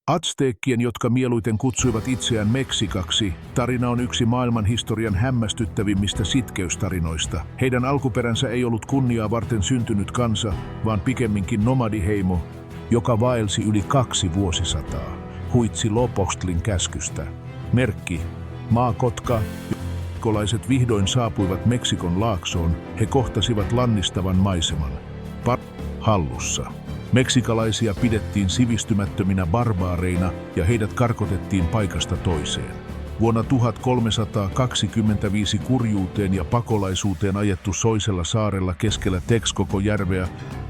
Azteekkien, jotka mieluiten kutsuivat itseään Meksikaksi, tarina on yksi maailman historian hämmästyttävimmistä sitkeystarinoista. Heidän alkuperänsä ei ollut kunniaa varten syntynyt kansa, vaan pikemminkin nomadiheimo, joka vaelsi yli 2 vuosisataa. Huitzilopochtlin käskystä. Merkki: maakotka. Meksikolaiset vihdoin saapuivat Meksikon laaksoon, he kohtasivat lannistavan maiseman. Hallussa. Meksikalaisia pidettiin sivistymättöminä barbaareina ja heidät karkotettiin paikasta toiseen. Vuonna 1325 kurjuuteen ja pakolaisuuteen ajettu Soisella saarella keskellä Texcoco-järveä,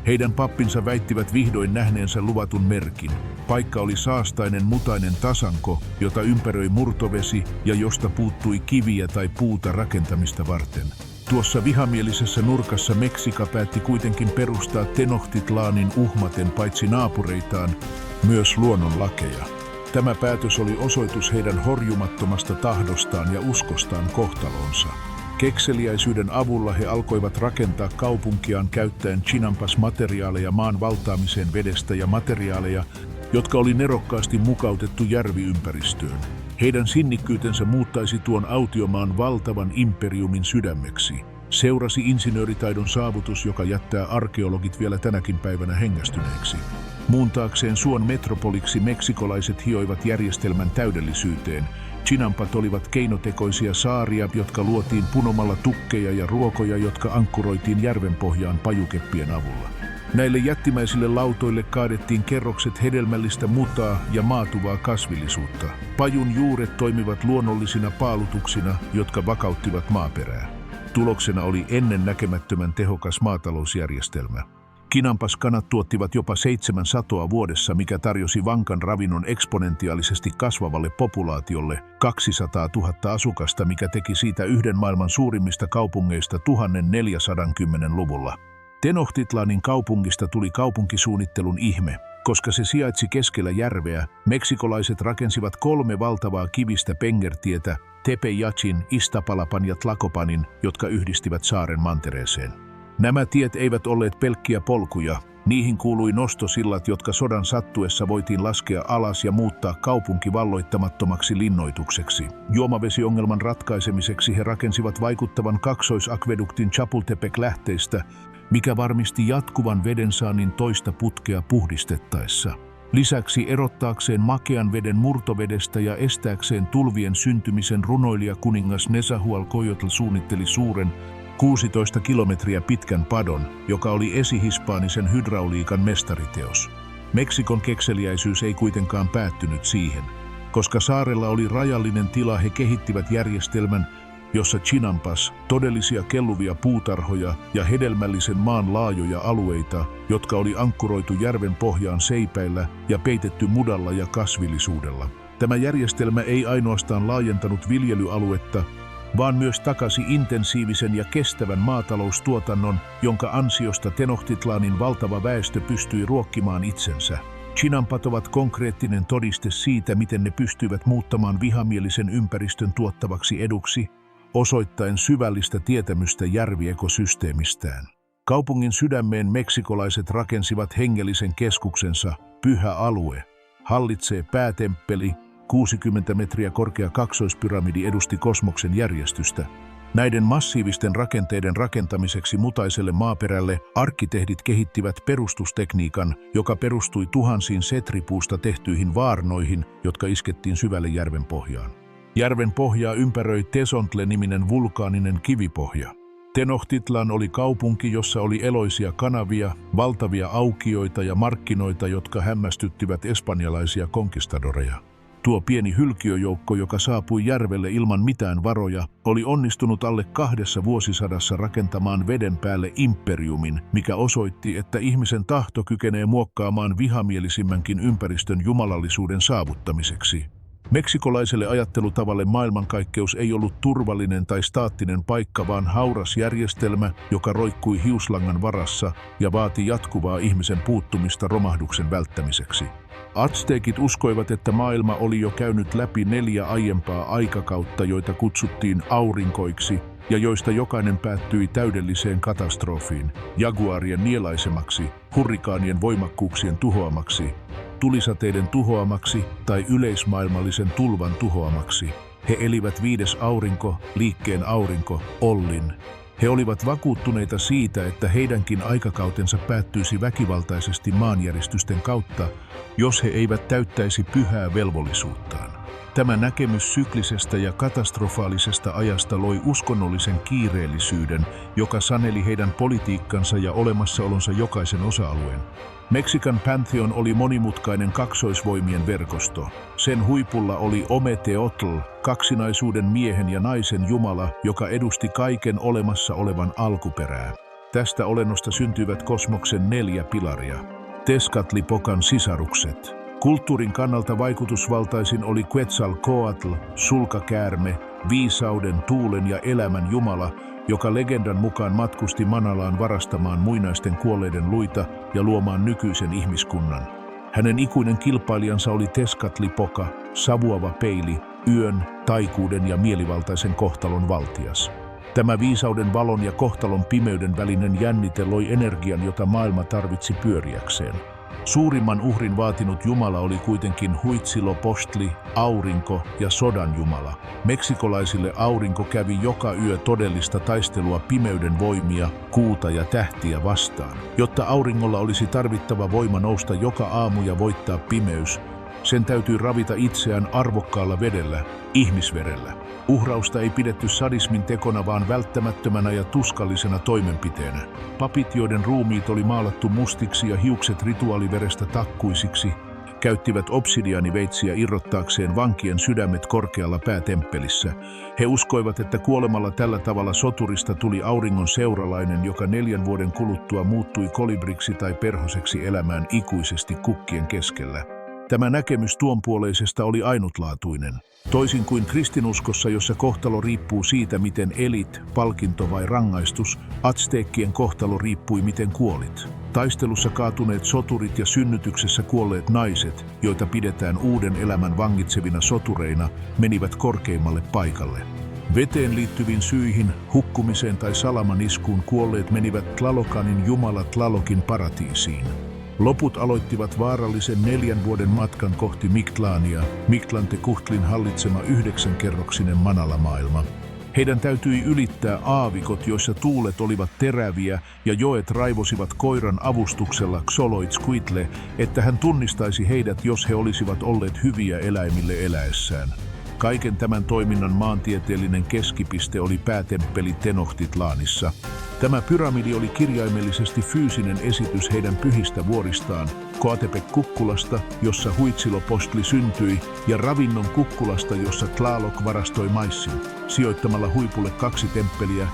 heidän pappinsa väittivät vihdoin nähneensä luvatun merkin. Paikka oli saastainen mutainen tasanko, jota ympäröi murtovesi ja josta puuttui kiviä tai puuta rakentamista varten. Tuossa vihamielisessä nurkassa Meksika päätti kuitenkin perustaa Tenochtitlanin uhmaten paitsi naapureitaan, myös luonnonlakeja. Tämä päätös oli osoitus heidän horjumattomasta tahdostaan ja uskostaan kohtalonsa. Kekseliäisyyden avulla he alkoivat rakentaa kaupunkiaan käyttäen Chinampas-materiaaleja maan valtaamiseen vedestä ja materiaaleja, jotka oli nerokkaasti mukautettu järviympäristöön. Heidän sinnikkyytensä muuttaisi tuon autiomaan valtavan imperiumin sydämeksi. Seurasi insinööritaidon saavutus, joka jättää arkeologit vielä tänäkin päivänä hengästyneeksi. Muuntaakseen suon metropoliksi meksikolaiset hioivat järjestelmän täydellisyyteen. Chinampat olivat keinotekoisia saaria, jotka luotiin punomalla tukkeja ja ruokoja, jotka ankkuroitiin järvenpohjaan pajukeppien avulla. Näille jättimäisille lautoille kaadettiin kerrokset hedelmällistä mutaa ja maatuvaa kasvillisuutta. Pajun juuret toimivat luonnollisina paalutuksina, jotka vakauttivat maaperää. Tuloksena oli ennennäkemättömän tehokas maatalousjärjestelmä. Kinampas-kanat tuottivat jopa 7 satoa vuodessa, mikä tarjosi vankan ravinnon eksponentiaalisesti kasvavalle populaatiolle 200 000 asukasta, mikä teki siitä yhden maailman suurimmista kaupungeista 1410-luvulla. Tenochtitlanin kaupungista tuli kaupunkisuunnittelun ihme. Koska se sijaitsi keskellä järveä, meksikolaiset rakensivat 3 valtavaa kivistä pengertietä, Tepeyachin, Iztapalapan ja Tlacopanin, jotka yhdistivät saaren mantereeseen. Nämä tiet eivät olleet pelkkiä polkuja, niihin kuului nostosillat, jotka sodan sattuessa voitiin laskea alas ja muuttaa kaupunki valloittamattomaksi linnoitukseksi. Juomavesiongelman ratkaisemiseksi he rakensivat vaikuttavan kaksoisakveduktin Chapultepec-lähteistä, mikä varmisti jatkuvan vedensaannin toista putkea puhdistettaessa. Lisäksi erottaakseen makean veden murtovedestä ja estääkseen tulvien syntymisen runoilija kuningas Nezahualcóyotl suunnitteli suuren 16 kilometriä pitkän padon, joka oli esihispaanisen hydrauliikan mestariteos. Meksikon kekseliäisyys ei kuitenkaan päättynyt siihen. Koska saarella oli rajallinen tila, he kehittivät järjestelmän, jossa Chinampas, todellisia kelluvia puutarhoja ja hedelmällisen maan laajoja alueita, jotka oli ankkuroitu järven pohjaan seipäillä ja peitetty mudalla ja kasvillisuudella. Tämä järjestelmä ei ainoastaan laajentanut viljelyaluetta, vaan myös takasi intensiivisen ja kestävän maataloustuotannon, jonka ansiosta Tenochtitlanin valtava väestö pystyi ruokkimaan itsensä. Chinampat ovat konkreettinen todiste siitä, miten ne pystyivät muuttamaan vihamielisen ympäristön tuottavaksi eduksi, osoittaen syvällistä tietämystä järviekosysteemistään. Kaupungin sydämeen meksikolaiset rakensivat hengellisen keskuksensa, pyhä alue. Hallitsee päätemppeli, 60 metriä korkea kaksoispyramidi edusti kosmoksen järjestystä. Näiden massiivisten rakenteiden rakentamiseksi mutaiselle maaperälle arkkitehdit kehittivät perustustekniikan, joka perustui tuhansiin setripuusta tehtyihin vaarnoihin, jotka iskettiin syvälle järven pohjaan. Järven pohjaa ympäröi Tezontle-niminen vulkaaninen kivipohja. Tenochtitlan oli kaupunki, jossa oli eloisia kanavia, valtavia aukioita ja markkinoita, jotka hämmästyttivät espanjalaisia konkistadoreja. Tuo pieni hylkiöjoukko, joka saapui järvelle ilman mitään varoja, oli onnistunut alle 2 vuosisadassa rakentamaan veden päälle imperiumin, mikä osoitti, että ihmisen tahto kykenee muokkaamaan vihamielisimmänkin ympäristön jumalallisuuden saavuttamiseksi. Meksikolaiselle ajattelutavalle maailmankaikkeus ei ollut turvallinen tai staattinen paikka, vaan hauras järjestelmä, joka roikkui hiuslangan varassa ja vaati jatkuvaa ihmisen puuttumista romahduksen välttämiseksi. Azteekit uskoivat, että maailma oli jo käynyt läpi 4 aiempaa aikakautta, joita kutsuttiin aurinkoiksi ja joista jokainen päättyi täydelliseen katastrofiin, jaguarien nielaisemaksi, hurrikaanien voimakkuuksien tuhoamaksi tulisateiden tuhoamaksi tai yleismaailmallisen tulvan tuhoamaksi. He elivät 5. aurinko, liikkeen aurinko, Ollin. He olivat vakuuttuneita siitä, että heidänkin aikakautensa päättyisi väkivaltaisesti maanjäristysten kautta, jos he eivät täyttäisi pyhää velvollisuuttaan. Tämä näkemys syklisestä ja katastrofaalisesta ajasta loi uskonnollisen kiireellisyyden, joka saneli heidän politiikkansa ja olemassaolonsa jokaisen osa-alueen. Meksikan Pantheon oli monimutkainen kaksoisvoimien verkosto. Sen huipulla oli Ometeotl, kaksinaisuuden miehen ja naisen jumala, joka edusti kaiken olemassa olevan alkuperää. Tästä olennosta syntyivät kosmoksen 4 pilaria. Tezcatlipocan sisarukset. Kulttuurin kannalta vaikutusvaltaisin oli Quetzalcoatl, sulkakäärme, viisauden, tuulen ja elämän jumala, joka legendan mukaan matkusti Manalaan varastamaan muinaisten kuolleiden luita ja luomaan nykyisen ihmiskunnan. Hänen ikuinen kilpailijansa oli Tezcatlipoca, savuava peili, yön, taikuuden ja mielivaltaisen kohtalon valtias. Tämä viisauden, valon ja kohtalon pimeyden välinen jännite loi energian, jota maailma tarvitsi pyöriäkseen. Suurimman uhrin vaatinut jumala oli kuitenkin Huitzilopochtli, aurinko ja sodan jumala. Meksikolaisille aurinko kävi joka yö todellista taistelua pimeyden voimia, kuuta ja tähtiä vastaan. Jotta auringolla olisi tarvittava voima nousta joka aamu ja voittaa pimeys, sen täytyy ravita itseään arvokkaalla vedellä, ihmisverellä. Uhrausta ei pidetty sadismin tekona, vaan välttämättömänä ja tuskallisena toimenpiteenä. Papit, joiden ruumiit oli maalattu mustiksi ja hiukset rituaaliverestä takkuisiksi, käyttivät obsidiaaniveitsiä irrottaakseen vankien sydämet korkealla päätemppelissä. He uskoivat, että kuolemalla tällä tavalla soturista tuli auringon seuralainen, joka 4 vuoden kuluttua muuttui kolibriksi tai perhoseksi elämään ikuisesti kukkien keskellä. Tämä näkemys tuonpuoleisesta oli ainutlaatuinen. Toisin kuin kristinuskossa, jossa kohtalo riippuu siitä, miten elit, palkinto vai rangaistus, atsteekkien kohtalo riippui, miten kuolit. Taistelussa kaatuneet soturit ja synnytyksessä kuolleet naiset, joita pidetään uuden elämän vangitsevina sotureina, menivät korkeimmalle paikalle. Veteen liittyviin syihin, hukkumiseen tai salamaniskuun kuolleet menivät Tlalocanin jumala Tlalokin paratiisiin. Loput aloittivat vaarallisen 4 vuoden matkan kohti Mictlania, Mictlantecuhtlin hallitsema 9-kerroksinen Manala-maailma. Heidän täytyi ylittää aavikot, joissa tuulet olivat teräviä ja joet raivosivat koiran avustuksella Xoloitzcuintle, että hän tunnistaisi heidät, jos he olisivat olleet hyviä eläimille eläessään. Kaiken tämän toiminnan maantieteellinen keskipiste oli päätemppeli Tenochtitlanissa. Tämä pyramidi oli kirjaimellisesti fyysinen esitys heidän pyhistä vuoristaan, Coatepec-kukkulasta, jossa Huitzilopochtli syntyi, ja ravinnon kukkulasta, jossa Tlaloc varastoi maissin, sijoittamalla huipulle 2 temppeliä.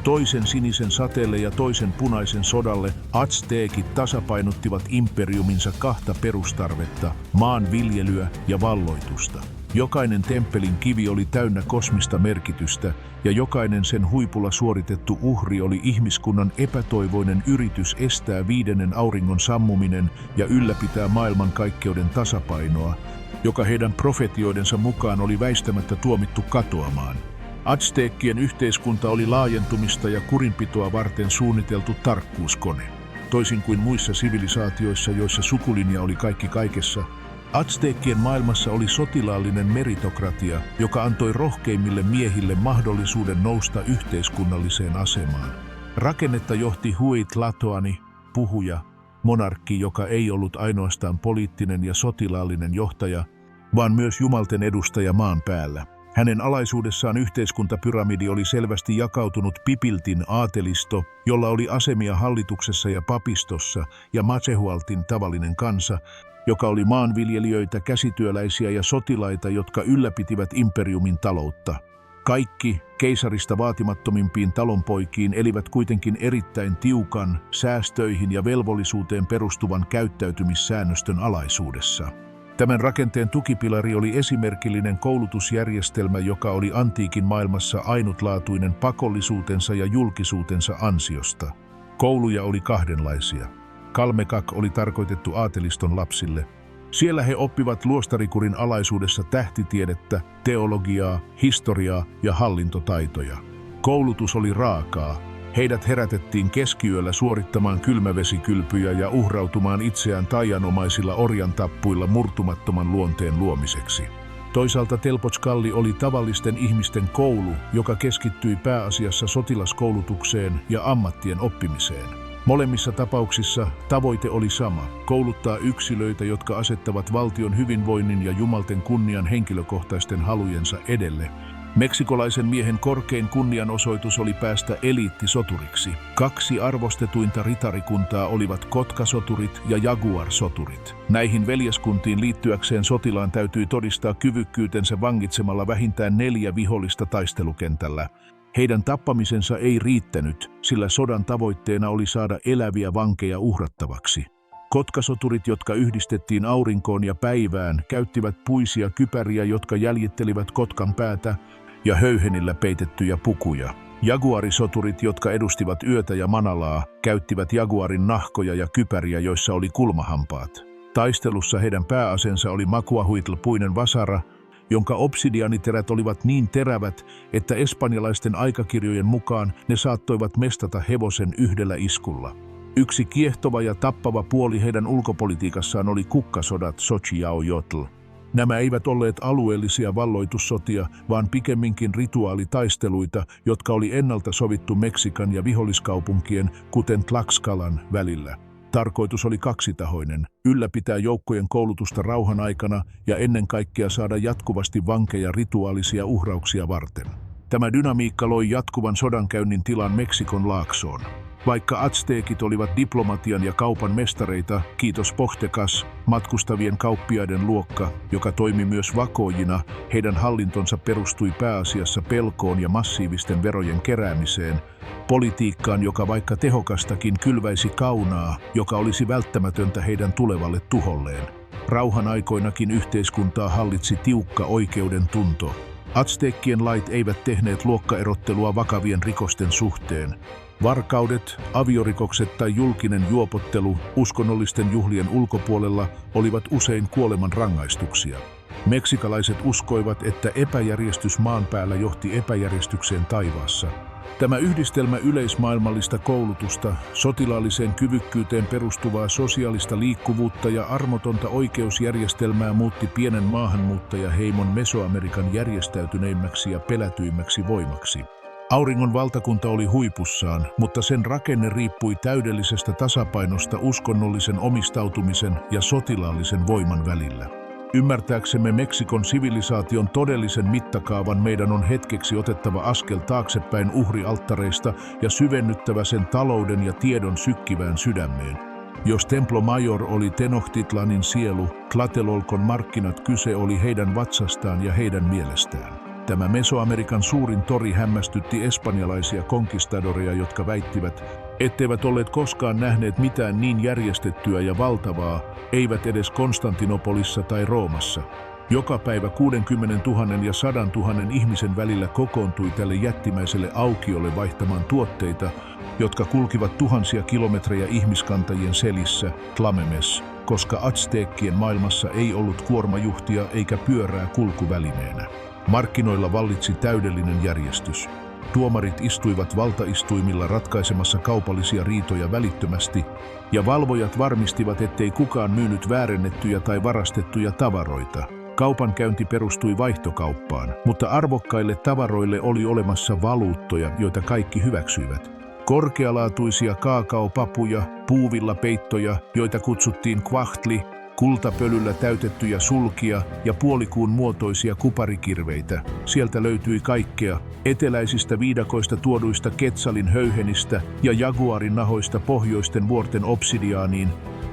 Toisen sinisen sateelle ja toisen punaisen sodalle atsteekit tasapainottivat imperiuminsa 2 perustarvetta, maanviljelyä ja valloitusta. Jokainen temppelin kivi oli täynnä kosmista merkitystä, ja jokainen sen huipulla suoritettu uhri oli ihmiskunnan epätoivoinen yritys estää 5. auringon sammuminen ja ylläpitää maailmankaikkeuden tasapainoa, joka heidän profetioidensa mukaan oli väistämättä tuomittu katoamaan. Atsteekkien yhteiskunta oli laajentumista ja kurinpitoa varten suunniteltu tarkkuuskone. Toisin kuin muissa sivilisaatioissa, joissa sukulinja oli kaikki kaikessa, Atsteekkien maailmassa oli sotilaallinen meritokratia, joka antoi rohkeimmille miehille mahdollisuuden nousta yhteiskunnalliseen asemaan. Rakennetta johti Huitlatlaoani, puhuja, monarkki, joka ei ollut ainoastaan poliittinen ja sotilaallinen johtaja, vaan myös jumalten edustaja maan päällä. Hänen alaisuudessaan yhteiskuntapyramidi oli selvästi jakautunut Pipiltin aatelisto, jolla oli asemia hallituksessa ja papistossa, ja Macehualtin tavallinen kansa, joka oli maanviljelijöitä, käsityöläisiä ja sotilaita, jotka ylläpitivät imperiumin taloutta. Kaikki keisarista vaatimattomimpiin talonpoikiin elivät kuitenkin erittäin tiukan, säästöihin ja velvollisuuteen perustuvan käyttäytymissäännöstön alaisuudessa. Tämän rakenteen tukipilari oli esimerkillinen koulutusjärjestelmä, joka oli antiikin maailmassa ainutlaatuinen pakollisuutensa ja julkisuutensa ansiosta. Kouluja oli 2. Kalmekak oli tarkoitettu aateliston lapsille. Siellä he oppivat luostarikurin alaisuudessa tähtitiedettä, teologiaa, historiaa ja hallintotaitoja. Koulutus oli raakaa. Heidät herätettiin keskiyöllä suorittamaan kylmävesikylpyjä ja uhrautumaan itseään taianomaisilla orjantappuilla murtumattoman luonteen luomiseksi. Toisaalta Telpotskalli oli tavallisten ihmisten koulu, joka keskittyi pääasiassa sotilaskoulutukseen ja ammattien oppimiseen. Molemmissa tapauksissa tavoite oli sama: kouluttaa yksilöitä, jotka asettavat valtion hyvinvoinnin ja jumalten kunnian henkilökohtaisten halujensa edelle. Meksikolaisen miehen korkein kunnianosoitus oli päästä eliittisoturiksi. 2 arvostetuinta ritarikuntaa olivat Kotkasoturit ja Jaguar-soturit. Näihin veljeskuntiin liittyäkseen sotilaan täytyi todistaa kyvykkyytensä vangitsemalla vähintään 4 vihollista taistelukentällä. Heidän tappamisensa ei riittänyt, sillä sodan tavoitteena oli saada eläviä vankeja uhrattavaksi. Kotkasoturit, jotka yhdistettiin aurinkoon ja päivään, käyttivät puisia kypäriä, jotka jäljittelivät kotkan päätä, ja höyhenillä peitettyjä pukuja. Jaguarisoturit, jotka edustivat yötä ja manalaa, käyttivät jaguarin nahkoja ja kypäriä, joissa oli kulmahampaat. Taistelussa heidän pääaseensa oli makuahuitl-puinen vasara, jonka obsidianiterät olivat niin terävät, että espanjalaisten aikakirjojen mukaan ne saattoivat mestata hevosen yhdellä iskulla. Yksi kiehtova ja tappava puoli heidän ulkopolitiikassaan oli kukkasodat Xochiaoyotl. Nämä eivät olleet alueellisia valloitussotia, vaan pikemminkin rituaalitaisteluita, jotka oli ennalta sovittu Meksikan ja viholliskaupunkien, kuten Tlaxcalan, välillä. Tarkoitus oli kaksitahoinen: ylläpitää joukkojen koulutusta rauhan aikana ja ennen kaikkea saada jatkuvasti vankeja rituaalisia uhrauksia varten. Tämä dynamiikka loi jatkuvan sodankäynnin tilan Meksikon laaksoon. Vaikka atsteekit olivat diplomatian ja kaupan mestareita, kiitos Pohtecas, matkustavien kauppiaiden luokka, joka toimi myös vakoojina, heidän hallintonsa perustui pääasiassa pelkoon ja massiivisten verojen keräämiseen, politiikkaan, joka vaikka tehokastakin kylväisi kaunaa, joka olisi välttämätöntä heidän tulevalle tuholleen. Rauhan aikoinakin yhteiskuntaa hallitsi tiukka oikeuden tunto. Atsteekkien lait eivät tehneet luokkaerottelua vakavien rikosten suhteen. Varkaudet, aviorikokset tai julkinen juopottelu uskonnollisten juhlien ulkopuolella olivat usein kuoleman rangaistuksia. Meksikalaiset uskoivat, että epäjärjestys maan päällä johti epäjärjestykseen taivaassa. Tämä yhdistelmä yleismaailmallista koulutusta, sotilaalliseen kyvykkyyteen perustuvaa sosiaalista liikkuvuutta ja armotonta oikeusjärjestelmää muutti pienen maahanmuuttajaheimon Mesoamerikan järjestäytyneimmäksi ja pelätyimmäksi voimaksi. Auringon valtakunta oli huipussaan, mutta sen rakenne riippui täydellisestä tasapainosta uskonnollisen omistautumisen ja sotilaallisen voiman välillä. Ymmärtääksemme Meksikon sivilisaation todellisen mittakaavan, meidän on hetkeksi otettava askel taaksepäin uhrialttareista ja syvennyttävä sen talouden ja tiedon sykkivään sydämeen. Jos Templo Mayor oli Tenochtitlanin sielu, Tlatelolcon markkinat kyse oli heidän vatsastaan ja heidän mielestään. Tämä Mesoamerikan suurin tori hämmästytti espanjalaisia konkistadoreja, jotka väittivät, etteivät olleet koskaan nähneet mitään niin järjestettyä ja valtavaa, eivät edes Konstantinopolissa tai Roomassa. Joka päivä 60 000 ja 100 000 ihmisen välillä kokoontui tälle jättimäiselle aukiolle vaihtamaan tuotteita, jotka kulkivat tuhansia kilometrejä ihmiskantajien selissä, Tlamemes, koska atsteekkien maailmassa ei ollut kuormajuhtia eikä pyörää kulkuvälineenä. Markkinoilla vallitsi täydellinen järjestys. Tuomarit istuivat valtaistuimilla ratkaisemassa kaupallisia riitoja välittömästi, ja valvojat varmistivat, ettei kukaan myynyt väärennettyjä tai varastettuja tavaroita. Kaupankäynti perustui vaihtokauppaan, mutta arvokkaille tavaroille oli olemassa valuuttoja, joita kaikki hyväksyivät. Korkealaatuisia kaakaopapuja, puuvillapeittoja, joita kutsuttiin quahtli, kultapölyllä täytettyjä sulkia ja puolikuun muotoisia kuparikirveitä. Sieltä löytyi kaikkea, eteläisistä viidakoista tuoduista Ketsalin höyhenistä ja jaguarin nahoista pohjoisten vuorten obsidiaaniin,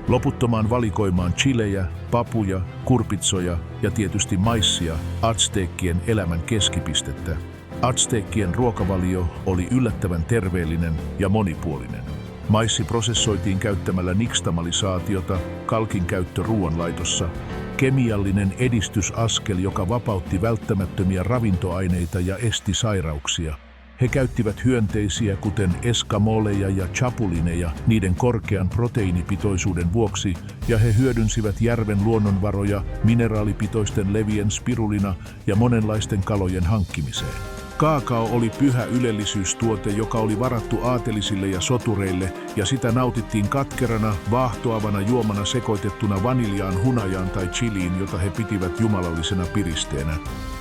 loputtomaan valikoimaan chilejä, papuja, kurpitsoja ja tietysti maissia, atsteekkien elämän keskipistettä. Atsteekkien ruokavalio oli yllättävän terveellinen ja monipuolinen. Maissi prosessoitiin käyttämällä nixtamalisaatiota, kalkin käyttö ruoanlaitossa, kemiallinen edistysaskel, joka vapautti välttämättömiä ravintoaineita ja esti sairauksia. He käyttivät hyönteisiä, kuten eskamoleja ja chapulineja, niiden korkean proteiinipitoisuuden vuoksi, ja he hyödynsivät järven luonnonvaroja mineraalipitoisten levien spirulina ja monenlaisten kalojen hankkimiseen. Kaakao oli pyhä ylellisyystuote, joka oli varattu aatelisille ja sotureille, ja sitä nautittiin katkerana, vaahtoavana juomana sekoitettuna vaniljaan, hunajaan tai chiliin, jota he pitivät jumalallisena piristeenä.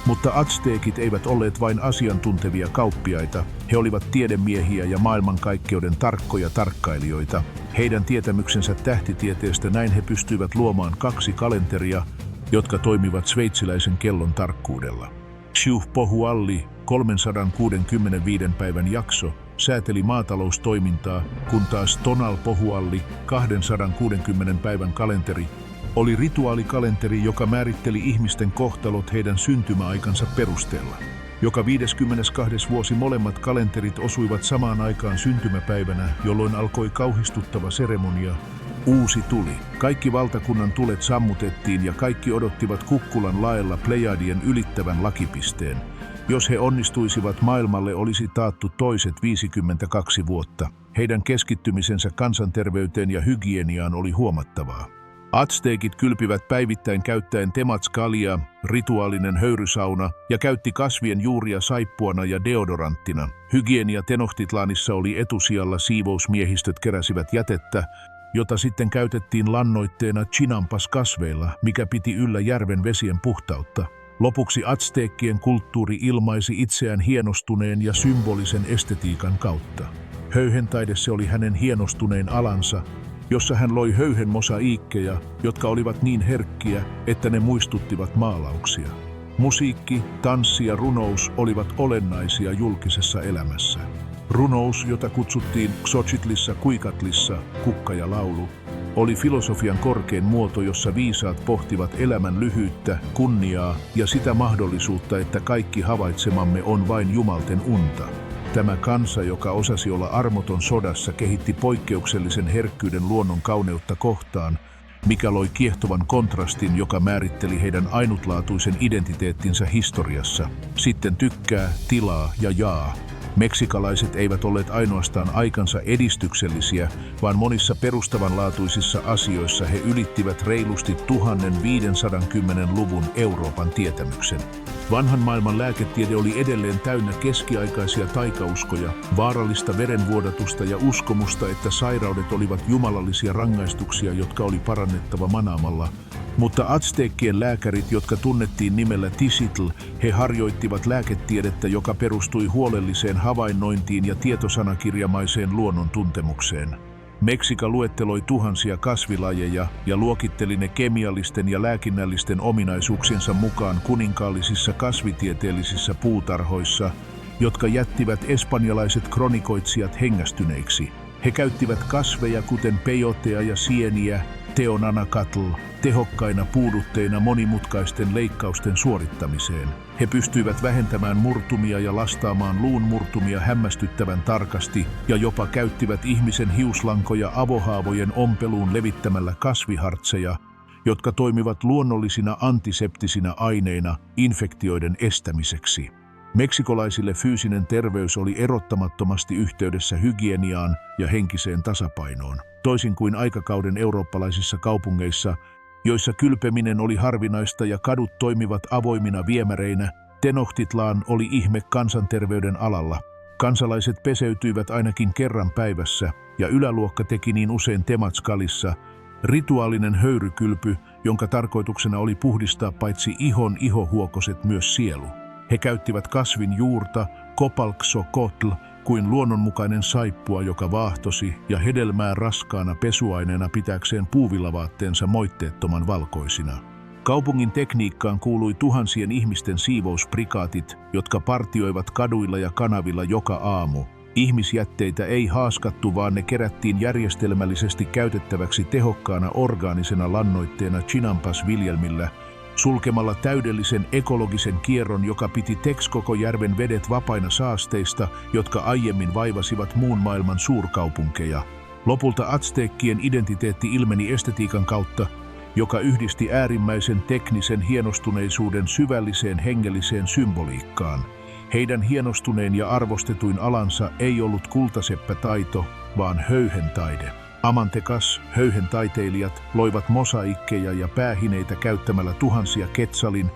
Mutta azteekit eivät olleet vain asiantuntevia kauppiaita, he olivat tiedemiehiä ja maailmankaikkeuden tarkkoja tarkkailijoita. Heidän tietämyksensä tähtitieteestä näin he pystyivät luomaan 2 kalenteria, jotka toimivat sveitsiläisen kellon tarkkuudella. Xiuhpohualli, 365 päivän jakso, sääteli maataloustoimintaa, kun taas Tonalpohualli, 260 päivän kalenteri, oli rituaalikalenteri, joka määritteli ihmisten kohtalot heidän syntymäaikansa perusteella. Joka 52. vuosi molemmat kalenterit osuivat samaan aikaan syntymäpäivänä, jolloin alkoi kauhistuttava seremonia. Uusi tuli. Kaikki valtakunnan tulet sammutettiin ja kaikki odottivat kukkulan laella Plejadien ylittävän lakipisteen. Jos he onnistuisivat, maailmalle olisi taattu toiset 52 vuotta. Heidän keskittymisensä kansanterveyteen ja hygieniaan oli huomattavaa. Azteekit kylpivät päivittäin käyttäen temazcalia, rituaalinen höyrysauna, ja käytti kasvien juuria saippuana ja deodoranttina. Hygienia Tenochtitlanissa oli etusijalla, siivousmiehistöt keräsivät jätettä, jota sitten käytettiin lannoitteena chinampas-kasveilla, mikä piti yllä järven vesien puhtautta. Lopuksi azteekkien kulttuuri ilmaisi itseään hienostuneen ja symbolisen estetiikan kautta. Höyhentaide se oli hänen hienostunein alansa, jossa hän loi höyhenmosaiikkeja, jotka olivat niin herkkiä, että ne muistuttivat maalauksia. Musiikki, tanssi ja runous olivat olennaisia julkisessa elämässä. Runous, jota kutsuttiin Xochitlissa Cuicatlissa, kukka ja laulu, oli filosofian korkein muoto, jossa viisaat pohtivat elämän lyhyyttä, kunniaa ja sitä mahdollisuutta, että kaikki havaitsemamme on vain jumalten unta. Tämä kansa, joka osasi olla armoton sodassa, kehitti poikkeuksellisen herkkyyden luonnon kauneutta kohtaan, mikä loi kiehtovan kontrastin, joka määritteli heidän ainutlaatuisen identiteettinsä historiassa. Sitten tykkää, tilaa ja jaa. Meksikalaiset eivät olleet ainoastaan aikansa edistyksellisiä, vaan monissa perustavanlaatuisissa asioissa he ylittivät reilusti 1510-luvun Euroopan tietämyksen. Vanhan maailman lääketiede oli edelleen täynnä keskiaikaisia taikauskoja, vaarallista verenvuodatusta ja uskomusta, että sairaudet olivat jumalallisia rangaistuksia, jotka oli parannettava manaamalla. Mutta azteekkien lääkärit, jotka tunnettiin nimellä Tixitl, he harjoittivat lääketiedettä, joka perustui huolelliseen havainnointiin ja tietosanakirjamaiseen luonnon tuntemukseen. Meksika luetteloi tuhansia kasvilajeja ja luokitteli ne kemiallisten ja lääkinnällisten ominaisuuksiensa mukaan kuninkaallisissa kasvitieteellisissä puutarhoissa, jotka jättivät espanjalaiset kronikoitsijat hengästyneiksi. He käyttivät kasveja kuten peyotea ja sieniä, teonanacatl, tehokkaina puudutteina monimutkaisten leikkausten suorittamiseen. He pystyivät vähentämään murtumia ja lastaamaan luun murtumia hämmästyttävän tarkasti ja jopa käyttivät ihmisen hiuslankoja avohaavojen ompeluun levittämällä kasvihartseja, jotka toimivat luonnollisina antiseptisinä aineina infektioiden estämiseksi. Meksikolaisille fyysinen terveys oli erottamattomasti yhteydessä hygieniaan ja henkiseen tasapainoon. Toisin kuin aikakauden eurooppalaisissa kaupungeissa, joissa kylpeminen oli harvinaista ja kadut toimivat avoimina viemäreinä, Tenochtitlan oli ihme kansanterveyden alalla. Kansalaiset peseytyivät ainakin kerran päivässä ja yläluokka teki niin usein Temazcalissa, rituaalinen höyrykylpy, jonka tarkoituksena oli puhdistaa paitsi ihon ihohuokoset myös sielu. He käyttivät kasvin juurta, Copalxocotl, kuin luonnonmukainen saippua, joka vaahtosi, ja hedelmää raskaana pesuaineena pitääkseen puuvillavaatteensa moitteettoman valkoisina. Kaupungin tekniikkaan kuului tuhansien ihmisten siivousprikaatit, jotka partioivat kaduilla ja kanavilla joka aamu. Ihmisjätteitä ei haaskattu, vaan ne kerättiin järjestelmällisesti käytettäväksi tehokkaana orgaanisena lannoitteena chinampas-viljelmillä, sulkemalla täydellisen ekologisen kierron, joka piti Texcoco-järven vedet vapaina saasteista, jotka aiemmin vaivasivat muun maailman suurkaupunkeja. Lopulta azteekkien identiteetti ilmeni estetiikan kautta, joka yhdisti äärimmäisen teknisen hienostuneisuuden syvälliseen hengelliseen symboliikkaan. Heidän hienostunein ja arvostetuin alansa ei ollut kultaseppätaito, vaan höyhentaide. Amantekas, höyhentaiteilijat loivat mosaikkeja ja päähineitä käyttämällä tuhansia ketsalin,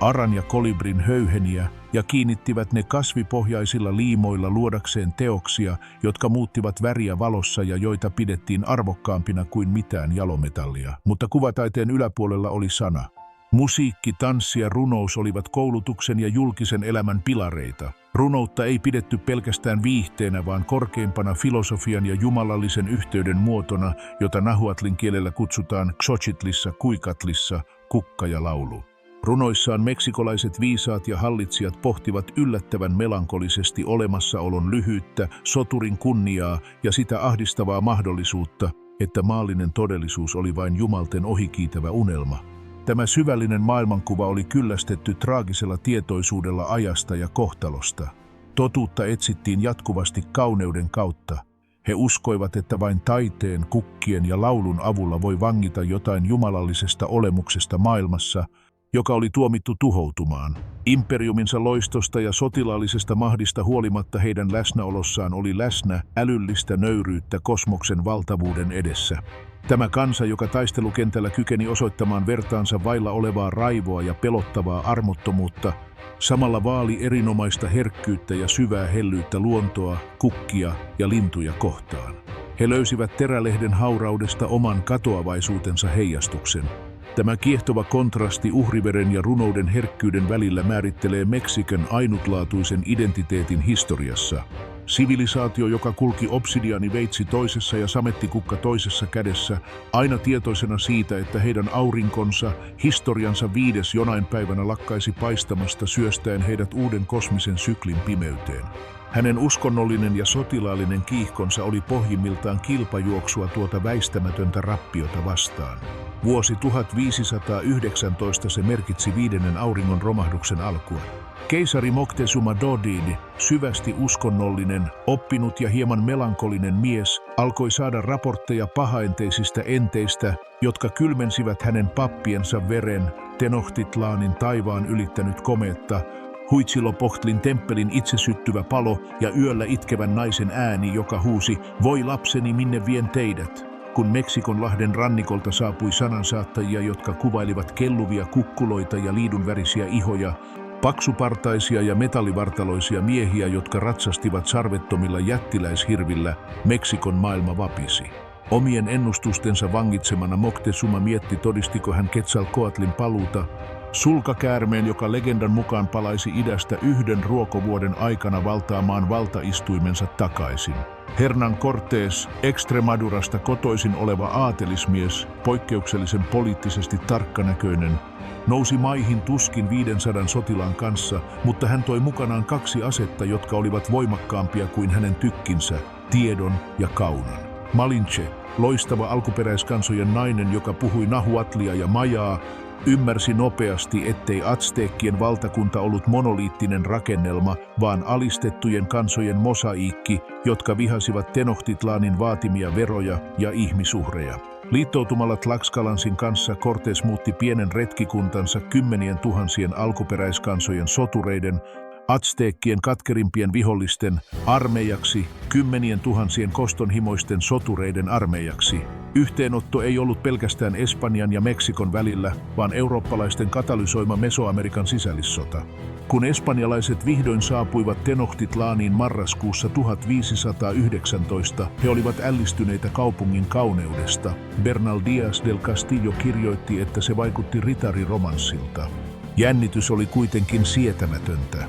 aran ja kolibrin höyheniä ja kiinnittivät ne kasvipohjaisilla liimoilla luodakseen teoksia, jotka muuttivat väriä valossa ja joita pidettiin arvokkaampina kuin mitään jalometallia. Mutta kuvataiteen yläpuolella oli sana. Musiikki, tanssi ja runous olivat koulutuksen ja julkisen elämän pilareita. Runoutta ei pidetty pelkästään viihteenä, vaan korkeimpana filosofian ja jumalallisen yhteyden muotona, jota nahuatlin kielellä kutsutaan xochitlissa, kuikatlissa, kukka ja laulu. Runoissaan meksikolaiset viisaat ja hallitsijat pohtivat yllättävän melankolisesti olemassaolon lyhyyttä, soturin kunniaa ja sitä ahdistavaa mahdollisuutta, että maallinen todellisuus oli vain jumalten ohikiitävä unelma. Tämä syvällinen maailmankuva oli kyllästetty traagisella tietoisuudella ajasta ja kohtalosta. Totuutta etsittiin jatkuvasti kauneuden kautta. He uskoivat, että vain taiteen, kukkien ja laulun avulla voi vangita jotain jumalallisesta olemuksesta maailmassa, joka oli tuomittu tuhoutumaan. Imperiuminsa loistosta ja sotilaallisesta mahdista huolimatta heidän läsnäolossaan oli läsnä älyllistä nöyryyttä kosmoksen valtavuuden edessä. Tämä kansa, joka taistelukentällä kykeni osoittamaan vertaansa vailla olevaa raivoa ja pelottavaa armottomuutta, samalla vaali erinomaista herkkyyttä ja syvää hellyyttä luontoa, kukkia ja lintuja kohtaan. He löysivät terälehden hauraudesta oman katoavaisuutensa heijastuksen. Tämä kiehtova kontrasti uhriveren ja runouden herkkyyden välillä määrittelee Meksikon ainutlaatuisen identiteetin historiassa. Sivilisaatio, joka kulki obsidiaaniveitsi toisessa ja samettikukka toisessa kädessä, aina tietoisena siitä, että heidän aurinkonsa, historiansa 5. jonain päivänä lakkaisi paistamasta syöstäen heidät uuden kosmisen syklin pimeyteen. Hänen uskonnollinen ja sotilaallinen kiihkonsa oli pohjimmiltaan kilpajuoksua tuota väistämätöntä rappiota vastaan. Vuosi 1519 se merkitsi 5. auringon romahduksen alkua. Keisari Moctezuma Dodidi, syvästi uskonnollinen, oppinut ja hieman melankolinen mies, alkoi saada raportteja pahaenteisistä enteistä, jotka kylmensivät hänen pappiensa veren. Tenochtitlaanin taivaan ylittänyt komeetta, Huitzilopochtlin temppelin itsesyttyvä palo ja yöllä itkevän naisen ääni, joka huusi, voi lapseni, minne vien teidät? Kun Meksikonlahden rannikolta saapui sanansaattajia, jotka kuvailivat kelluvia kukkuloita ja liidunvärisiä ihoja, paksupartaisia ja metallivartaloisia miehiä, jotka ratsastivat sarvettomilla jättiläishirvillä, Meksikon maailma vapisi. Omien ennustustensa vangitsemana Moctezuma mietti, todistiko hän Quetzalcoatlin paluuta, sulkakäärmeen, joka legendan mukaan palaisi idästä 1 ruokovuoden aikana valtaamaan valtaistuimensa takaisin. Hernán Cortés, Extremadurasta kotoisin oleva aatelismies, poikkeuksellisen poliittisesti tarkkanäköinen, nousi maihin tuskin 500 sotilaan kanssa, mutta hän toi mukanaan 2 asetta, jotka olivat voimakkaampia kuin hänen tykkinsä, tiedon ja kaunan. Malinche, loistava alkuperäiskansojen nainen, joka puhui nahuatlia ja majaa, ymmärsi nopeasti, ettei atsteekkien valtakunta ollut monoliittinen rakennelma, vaan alistettujen kansojen mosaiikki, jotka vihasivat Tenochtitlaanin vaatimia veroja ja ihmisuhreja. Liittoutumalla Tlaxcalansin kanssa Cortés muutti pienen retkikuntansa 10 000 alkuperäiskansojen sotureiden, atsteekkien katkerimpien vihollisten armeijaksi, 10 000 kostonhimoisten sotureiden armeijaksi. Yhteenotto ei ollut pelkästään Espanjan ja Meksikon välillä, vaan eurooppalaisten katalysoima Mesoamerikan sisällissota. Kun espanjalaiset vihdoin saapuivat Tenochtitlaaniin marraskuussa 1519, he olivat ällistyneitä kaupungin kauneudesta. Bernal Díaz del Castillo kirjoitti, että se vaikutti ritariromanssilta. Jännitys oli kuitenkin sietämätöntä.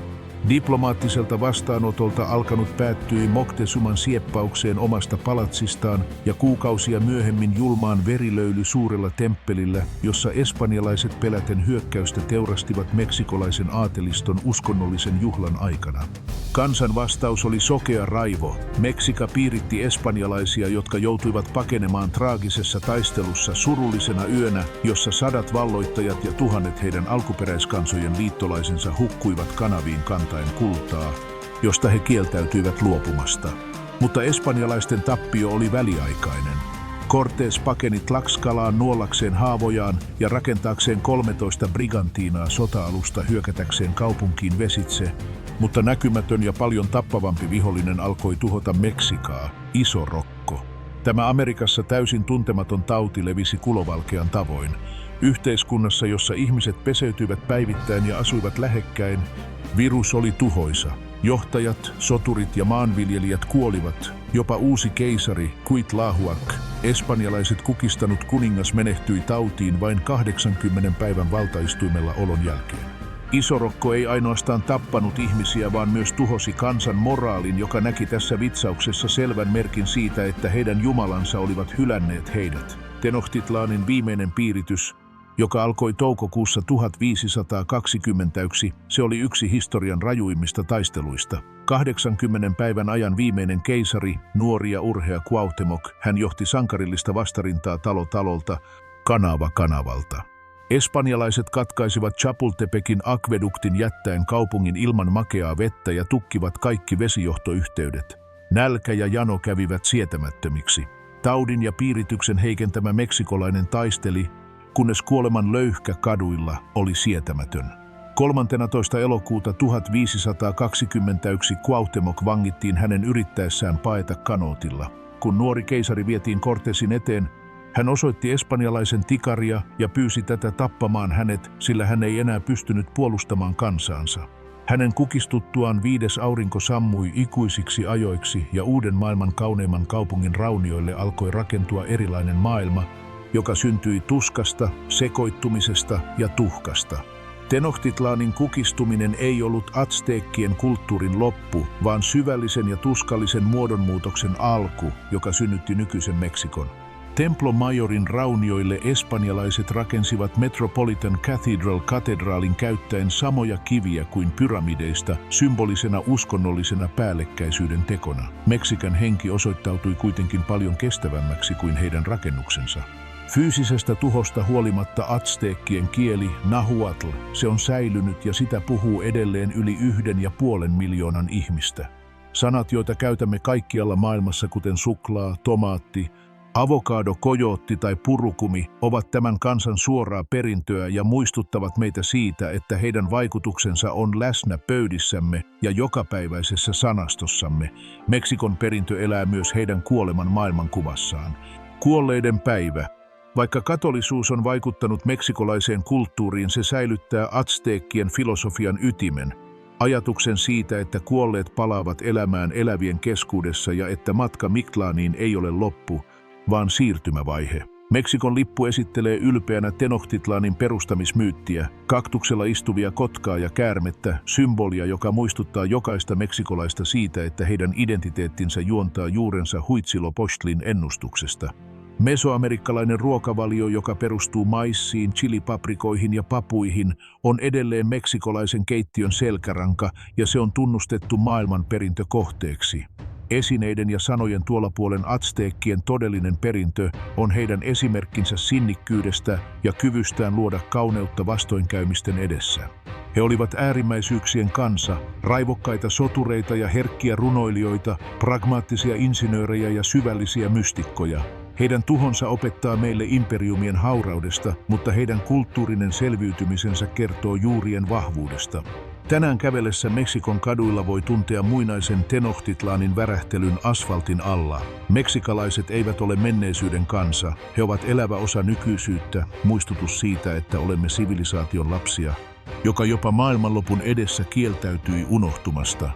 Diplomaattiselta vastaanotolta alkanut päättyi Moctezuman sieppaukseen omasta palatsistaan ja kuukausia myöhemmin julmaan verilöyly suurella temppelillä, jossa espanjalaiset peläten hyökkäystä teurastivat meksikolaisen aateliston uskonnollisen juhlan aikana. Kansan vastaus oli sokea raivo. Meksika piiritti espanjalaisia, jotka joutuivat pakenemaan traagisessa taistelussa surullisena yönä, jossa 100 valloittajat ja 1000 heidän alkuperäiskansojen liittolaisensa hukkuivat kanaviin kantaen kultaa, josta he kieltäytyivät luopumasta. Mutta espanjalaisten tappio oli väliaikainen. Cortés pakeni Tlaxcalaan nuollakseen haavojaan ja rakentaakseen 13 brigantiinaa sota-alusta hyökätäkseen kaupunkiin vesitse, mutta näkymätön ja paljon tappavampi vihollinen alkoi tuhota Meksikaa, Iso Rokko. Tämä Amerikassa täysin tuntematon tauti levisi kulovalkean tavoin. Yhteiskunnassa, jossa ihmiset peseytyivät päivittäin ja asuivat lähekkäin, virus oli tuhoisa. Johtajat, soturit ja maanviljelijät kuolivat. Jopa uusi keisari, Cuitlahuac, espanjalaiset kukistanut kuningas, menehtyi tautiin vain 80 päivän valtaistuimella olon jälkeen. Isorokko ei ainoastaan tappanut ihmisiä, vaan myös tuhosi kansan moraalin, joka näki tässä vitsauksessa selvän merkin siitä, että heidän jumalansa olivat hylänneet heidät. Tenochtitlanin viimeinen piiritys, joka alkoi toukokuussa 1521, se oli yksi historian rajuimmista taisteluista. 80 päivän ajan viimeinen keisari, nuori ja urhea Cuauhtémoc, hän johti sankarillista vastarintaa talo talolta, kanava kanavalta. Espanjalaiset katkaisivat Chapultepecin akveduktin jättäen kaupungin ilman makeaa vettä ja tukkivat kaikki vesijohtoyhteydet. Nälkä ja jano kävivät sietämättömiksi. Taudin ja piirityksen heikentämä meksikolainen taisteli, kunnes kuoleman löyhkä kaduilla oli sietämätön. 13. elokuuta 1521 Cuauhtémoc vangittiin hänen yrittäessään paeta kanootilla. Kun nuori keisari vietiin Cortesin eteen, hän osoitti espanjalaisen tikaria ja pyysi tätä tappamaan hänet, sillä hän ei enää pystynyt puolustamaan kansaansa. Hänen kukistuttuaan 5. aurinko sammui ikuisiksi ajoiksi ja uuden maailman kauneimman kaupungin raunioille alkoi rakentua erilainen maailma, joka syntyi tuskasta, sekoittumisesta ja tuhkasta. Tenochtitlanin kukistuminen ei ollut azteekkien kulttuurin loppu, vaan syvällisen ja tuskallisen muodonmuutoksen alku, joka synnytti nykyisen Meksikon. Templo Mayorin raunioille espanjalaiset rakensivat Metropolitan Cathedral-katedraalin käyttäen samoja kiviä kuin pyramideista symbolisena uskonnollisena päällekkäisyyden tekona. Meksikan henki osoittautui kuitenkin paljon kestävämmäksi kuin heidän rakennuksensa. Fyysisestä tuhosta huolimatta azteekkien kieli, nahuatl, se on säilynyt ja sitä puhuu edelleen yli 1,5 miljoonan ihmistä. Sanat, joita käytämme kaikkialla maailmassa, kuten suklaa, tomaatti, avokado, kojootti tai purukumi, ovat tämän kansan suoraa perintöä ja muistuttavat meitä siitä, että heidän vaikutuksensa on läsnä pöydissämme ja jokapäiväisessä sanastossamme. Meksikon perintö elää myös heidän kuoleman maailmankuvassaan. Kuolleiden päivä. Vaikka katolisuus on vaikuttanut meksikolaiseen kulttuuriin, se säilyttää azteekkien filosofian ytimen, ajatuksen siitä, että kuolleet palaavat elämään elävien keskuudessa ja että matka Mictlaaniin ei ole loppu, vaan siirtymävaihe. Meksikon lippu esittelee ylpeänä Tenochtitlanin perustamismyyttiä, kaktuksella istuvia kotkaa ja käärmettä, symbolia, joka muistuttaa jokaista meksikolaista siitä, että heidän identiteettinsä juontaa juurensa Huitzilopochtlin ennustuksesta. Mesoamerikkalainen ruokavalio, joka perustuu maissiin, chilipaprikoihin ja papuihin, on edelleen meksikolaisen keittiön selkäranka ja se on tunnustettu maailmanperintökohteeksi. Esineiden ja sanojen tuolla puolen azteekkien todellinen perintö on heidän esimerkkinsä sinnikkyydestä ja kyvystään luoda kauneutta vastoinkäymisten edessä. He olivat äärimmäisyyksien kansa, raivokkaita sotureita ja herkkiä runoilijoita, pragmaattisia insinöörejä ja syvällisiä mystikkoja. Heidän tuhonsa opettaa meille imperiumien hauraudesta, mutta heidän kulttuurinen selviytymisensä kertoo juurien vahvuudesta. Tänään kävellessä Meksikon kaduilla voi tuntea muinaisen Tenochtitlanin värähtelyn asfaltin alla. Meksikalaiset eivät ole menneisyyden kansa, he ovat elävä osa nykyisyyttä, muistutus siitä, että olemme sivilisaation lapsia, joka jopa maailmanlopun edessä kieltäytyi unohtumasta.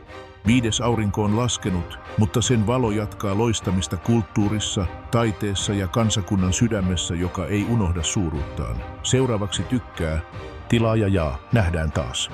5. aurinko on laskenut, mutta sen valo jatkaa loistamista kulttuurissa, taiteessa ja kansakunnan sydämessä, joka ei unohda suuruuttaan. Seuraavaksi tykkää, tilaa ja jaa, nähdään taas.